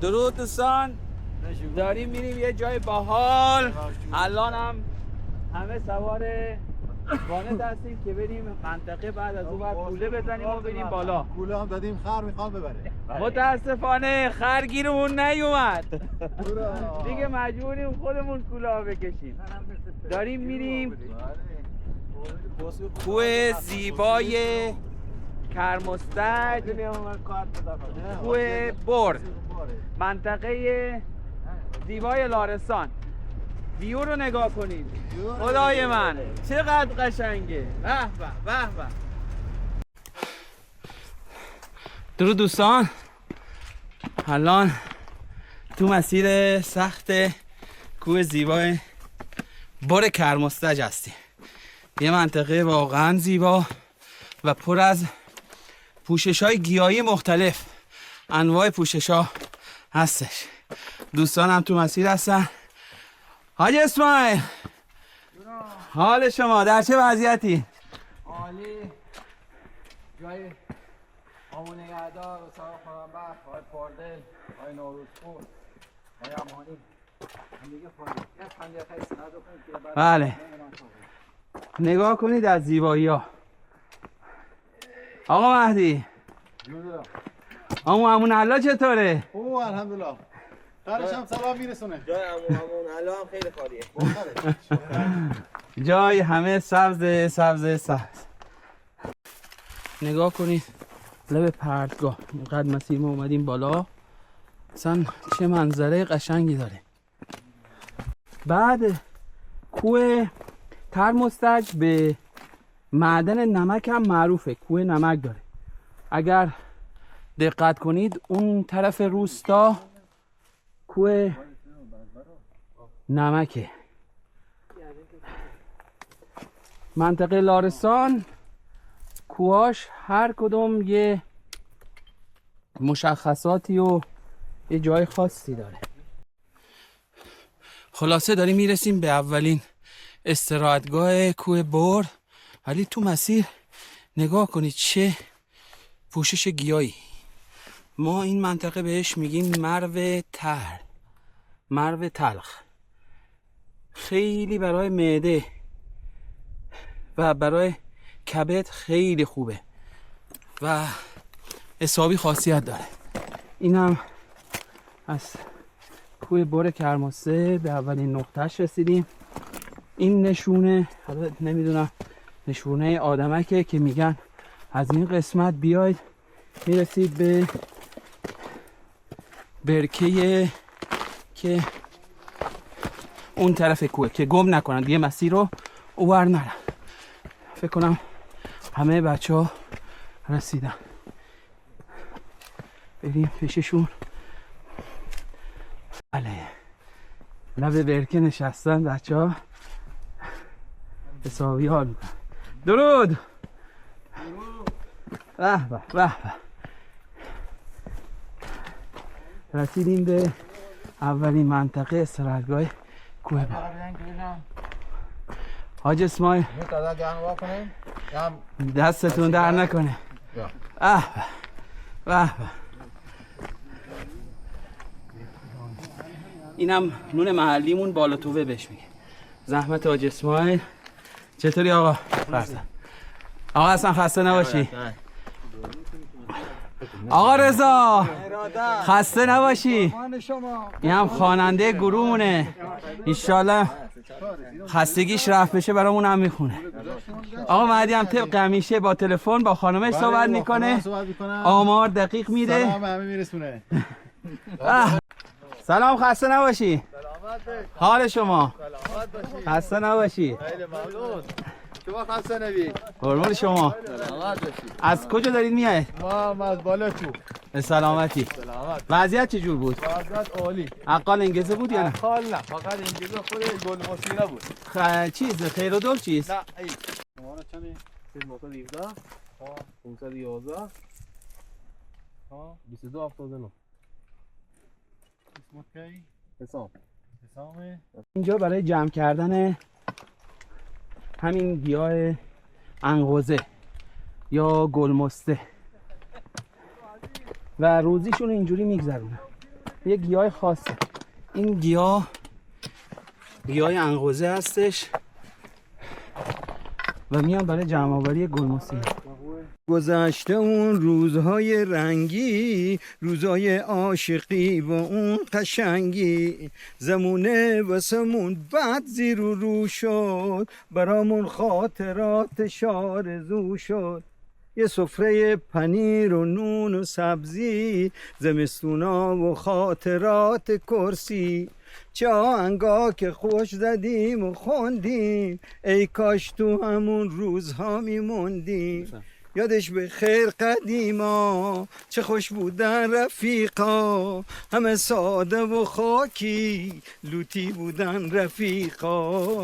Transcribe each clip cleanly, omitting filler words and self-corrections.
درود دوستان، داریم میریم یه جای باحال. الان هم همه سوار وانت هستیم که بریم منطقه، بعد از اون کوله بزنیم و بریم بالا. کوله هم دادیم، خر میخوام ببره. متاسفانه خر گیرمون نیومد دیگه، مجبوریم خودمون کوله ها بکشیم. داریم میریم کوه زیبای کرمستج، کوه بر، منطقه زیبای لارستان. ویو رو نگاه کنید، خدای من چقدر قشنگه. به به به به. درود دوستان، الان تو مسیر سخت کوه زیبای بر کرمستج هستیم. یه منطقه واقعا زیبا و پر از پوشش‌های گیاهی مختلف، انواع پوشش‌ها هستش. دوستانم تو مسیر هستن. حاج اسماعیل، حال شما در چه وضعیتی؟ عالی. جای آمون نگهدار و سلام خانمبر، آقای پاردل، آقای نوروزپور، آقای امانی. دیگه فاضل. یه خنده خیلی سنده کنید که بعد بله، نگاه کنید از زیبایی ها. آقا مهدی، امون الله چطوره؟ او الحمدلله. خرش هم سلام میرسونه. جای امون الله هم خیلی خالیه. جای همه سبز سبز سبز. نگاه کنید لب پرتگاه، اینقدر مسیر ما اومدیم بالا، اصلا چه منظره قشنگی داره. بعد کوه کرمستج به معدن نمک هم معروفه، کوه نمک داره. اگر دقت کنید اون طرف روستا کوه نمکه. منطقه لارستان کوهاش هر کدوم یه مشخصاتی و یه جای خاصی داره. خلاصه داریم میرسیم به اولین استراحتگاه کوه بر، ولی تو مسیر نگاه کنید چه پوشش گیاهی. ما این منطقه بهش میگیم مرو تر، مرو تلخ. خیلی برای معده و برای کبد خیلی خوبه و حسابی خاصیت داره. این هم از کوه بر کرماسته به اولین نقطهش رسیدیم. این نشونه، حالا نمیدونم نشونه آدمکه که میگن از این قسمت بیاید میرسید به برکه که اون طرف کوه، که گم نکنن دیگه مسیر رو اوور نرن. فکر کنم همه بچه ها رسیدن، بریم پیششون. بله، لب برکه نشستن بچه ها، حسابی حال میکنن. درود. به به به به. رسیدیم به اولین منطقه استراحتگاه کوه بر. حاج اسماعیل دستتون در نکنه. به به. اینم نون محلیمون بالا توبه بهش میگه. زحمت حاج اسماعیل. چطوری آقا؟ فرزند. آقا اصلا خسته نباشی. آقا رضا خسته نباشی. این هم خواننده گروهمونه، انشالله خستگیش رفت بشه برامون هم میخونه. آقا مهدی هم طبق همیشه با تلفن با خانمش صحبت میکنه، آمار دقیق میده. سلام همه میرسونه. سلام، خسته نباشی. حال شما؟ خسته نباشی. خیلی ممنون. شما خسته نبی. قربون شما. از کجا دارید میایید؟ ما از بالا تو. به سلامتی. سلامت. وضعیت چجور بود؟ وضعیت عالی. اقال انگیزه بود یا نه؟ حال نه، فقط انگیزه خود گل مسیره بود. چیز خیر و دل چیز؟ نه ای. شماره چنده؟ 317 511 2279. اسمت کی؟ حسام. حسامه. اینجا برای جمع کردن همین گیاه انقوزه یا گلمسته و روزیشون اینجوری میگذرونن. یه گیاه خاصه. این گیاه انقوزه هستش و میان برای جمع آوری گلموسی. گذشته اون روزهای رنگی، روزهای عاشقی و اون قشنگی، زمونه واسمون بد زیر و رو شد، برامون خاطرات شارزو شد. یه سفره پنیر و نون و سبزی، زمستونا و خاطرات کرسی، چه آهنگا که خوش زدیم و خوندیم، ای کاش تو همون روزها میموندیم. یادش به خیر قدیما، چه خوش بودن رفیقا، همه ساده و خاکی، لوتی بودن رفیقا.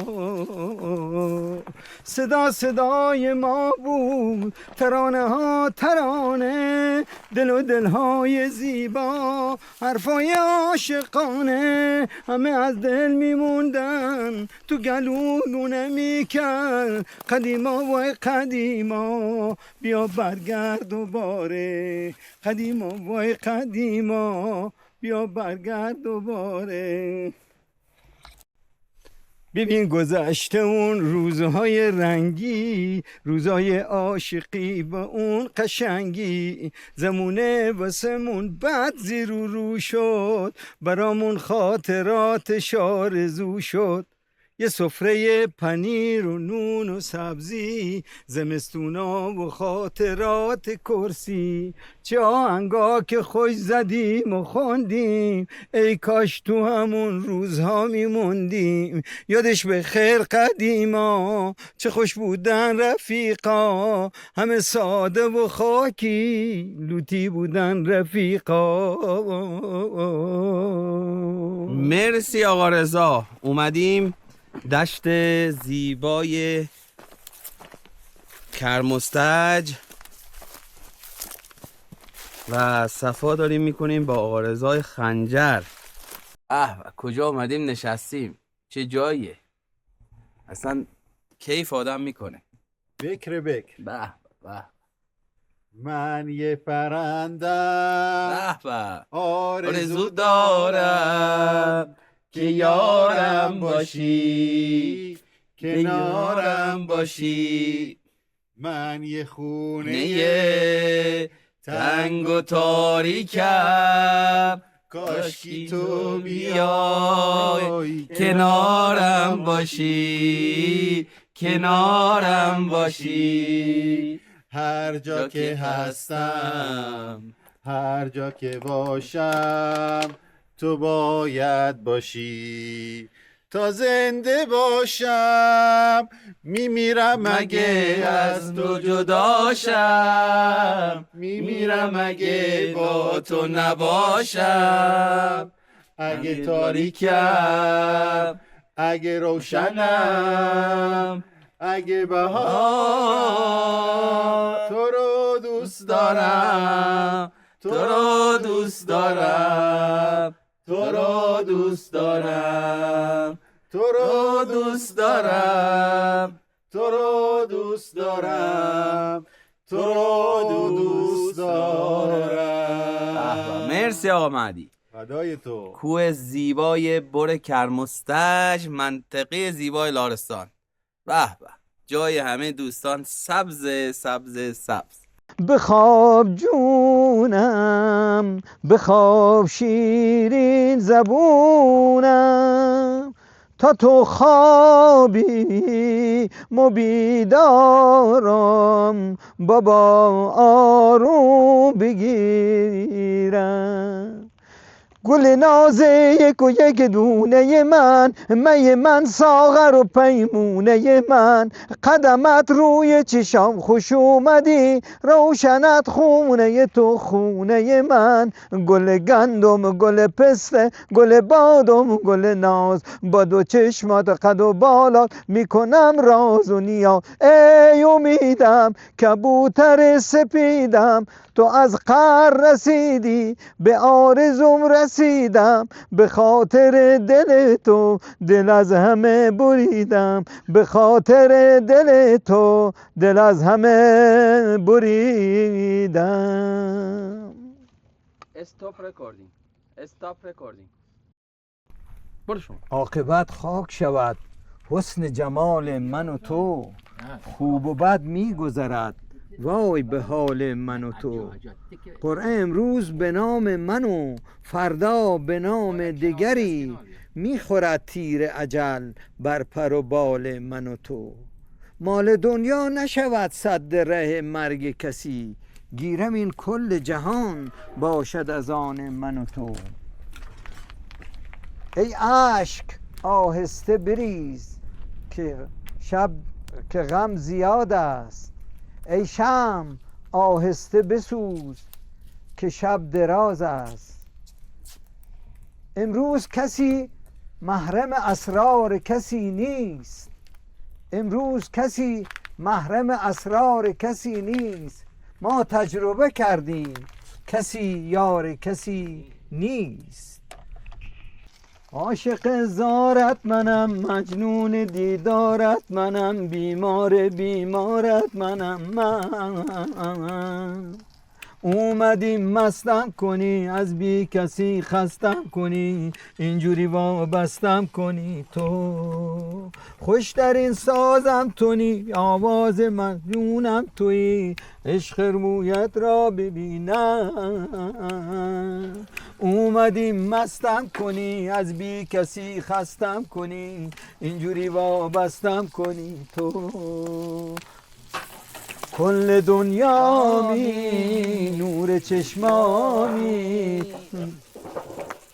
صدا صدای ما بود، ترانه ها ترانه، دل و دلهای زیبا، حرفای عاشقانه، همه از دل میموندن، تو گلومونه میکرد قدیما و قدیما. بیا برگرد دوباره قدیما وای قدیما، بیا برگرد دوباره. ببین گذشته اون روزهای رنگی، روزهای عاشقی و اون قشنگی، زمونه واسمون بد زیر و رو شد، برامون خاطرات شارزو شد. یه سفره پنیر و نون و سبزی، زمستونا و خاطرات کرسی، چه آهنگا که خوش زدیم و خوندیم، ای کاش تو همون روزها میموندیم. یادش به خیر قدیما، چه خوش بودن رفیقا، همه ساده و خاکی، لوتی بودن رفیقا. مرسی آقا رضا. اومدیم دشت زیبای کرمستج و صفا داریم میکنیم با آقا رضای خنجر. کجا اومدیم نشستیم؟ چه جاییه؟ اصلا کیف آدم میکنه. بکر بکر. به به. من یه پرندم به به. آرزو دارم که یارم باشی، کنارم باشی. من یه خونه تنگ و تاریکم، کاشکی تو بیای کنارم باشی، کنارم باشی. هر جا که هستم، هر جا که باشم، تو باید باشی. تا زنده باشم میمیرم مگه از تو جداشم، میمیرم اگه با تو نباشم. اگه تاریکم، اگه روشنم، اگه بهار، تو رو دوست دارم، تو رو دوست دارم، تو رو دوست دارم، تو رو دوست دارم، تو رو دوست دارم، تو رو دوست دارم. مرسی آقا مهدی. فدای تو. کوه زیبای بر کرمستج، منطقه زیبای لارستان. به به. جای همه دوستان سبز سبز سبز. بخواب جونم، بخواب شیرین زبونم، تا تو خوابی مبیدارم، بابا آروم بگیرم. گل نازه یک و یک دونه من، من ساغر و پیمونه من، قدمت روی چشام خوش اومدی، روشنت خونه تو خونه من. گل گندم، گل پسته، گل بادم، گل ناز، با دو چشمات قد و بالات میکنم راز و نیاز. ای امیدم کبوتر سپیدم، تو از قر رسیدی به آرزوم رسیدم، به خاطر دل تو دل از همه بریدم، به خاطر دل تو دل از همه بریدم. استاپ رکوردینگ. استاپ رکوردینگ. برو شما. عاقبت خاک شود حسن جمال من و تو، خوب و بد میگذرد وای به حال من و تو. قرعه امروز به نام من و فردا به نام دیگری، میخورد تیر اجل بر پر و بال من و تو. مال دنیا نشود سد ره مرگ کسی، گیرم این کل جهان باشد از آن من و تو. ای اشک آهسته بریز که غم زیاد است، ای شمع آهسته بسوز که شب دراز است. امروز کسی محرم اسرار کسی نیست، امروز کسی محرم اسرار کسی نیست. ما تجربه کردیم کسی یار کسی نیست. عاشق زارت منم، مجنون دیدارت منم، بیمار بیمارت منم من. اومدی مستم کنی، از بی کسی خستم کنی، اینجوری وابستم کنی تو. خوش در این سازم تونی، آواز مجنونم تویی، عشق رویت را ببینم. اومدی مستم کنی، از بی کسی خستم کنی، اینجوری وابستم کنی تو. کل دنیامی نور چشمامی،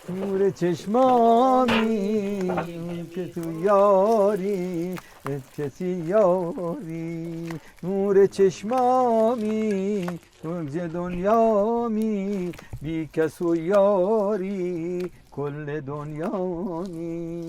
نور چشمامی که تو یاری کسی یاری. نور چشمامی کل دنیامی بی کس و یاری، کل دنیامی.